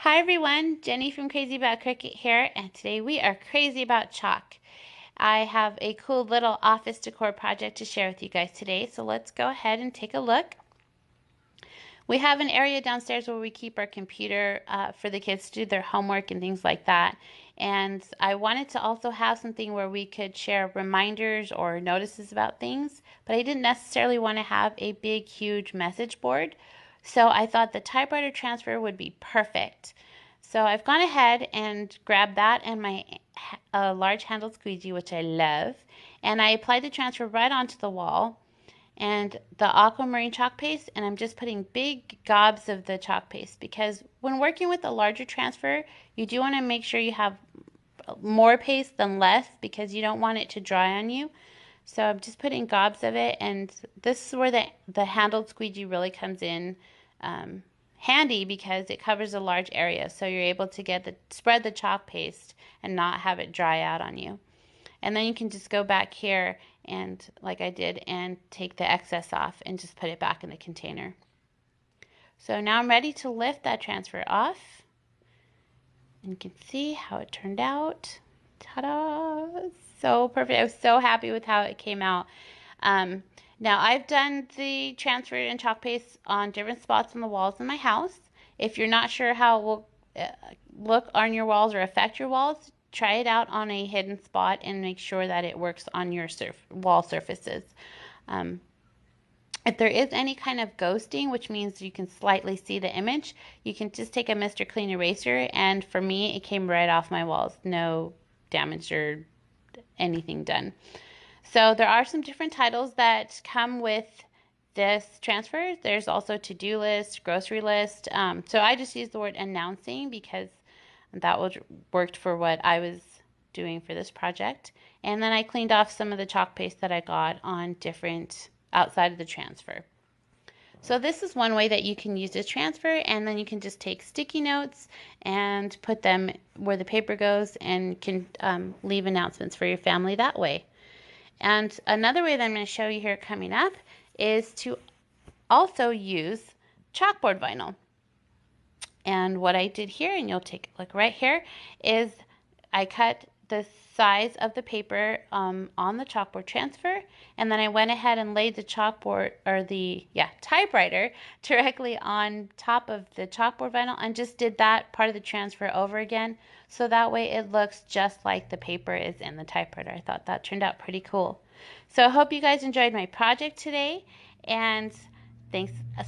Hi everyone, Jenny from Crazy About Cricut here, and today we are crazy about chalk. I have a cool little office decor project to share with you guys today, so let's go ahead and take a look. We have an area downstairs where we keep our computer for the kids to do their homework and things like that. And I wanted to also have something where we could share reminders or notices about things, but I didn't necessarily want to have a big, huge message board. So I thought the typewriter transfer would be perfect. So I've gone ahead and grabbed that and my large handled squeegee, which I love, and I applied the transfer right onto the wall and the aquamarine chalk paste, and I'm just putting big gobs of the chalk paste because when working with a larger transfer, you do want to make sure you have more paste than less because you don't want it to dry on you. So I'm just putting gobs of it, and this is where the handled squeegee really comes in handy because it covers a large area, so you're able to spread the chalk paste and not have it dry out on you. And then you can just go back here and, like I did, and take the excess off and just put it back in the container. So now I'm ready to lift that transfer off. And you can see how it turned out. Ta-da! So perfect. I was so happy with how it came out. Now I've done the transfer and chalk paste on different spots on the walls in my house. If you're not sure how it will look on your walls or affect your walls, try it out on a hidden spot and make sure that it works on your wall surfaces. If there is any kind of ghosting, which means you can slightly see the image, you can just take a Mr. Clean eraser, and for me it came right off my walls. No damage or anything done. So there are some different titles that come with this transfer. There's also to-do list, grocery list. So I just used the word announcing because that worked for what I was doing for this project. And then I cleaned off some of the chalk paste that I got on different outside of the transfer. So this is one way that you can use this transfer, and then you can just take sticky notes and put them where the paper goes and can leave announcements for your family that way. And another way that I'm going to show you here coming up is to also use chalkboard vinyl. And what I did here, and you'll take a look right here, is I cut the size of the paper on the chalkboard transfer, and then I went ahead and laid the chalkboard, or the typewriter, directly on top of the chalkboard vinyl and just did that part of the transfer over again, so that way it looks just like the paper is in the typewriter. I thought that turned out pretty cool. So I hope you guys enjoyed my project today, and thanks so much.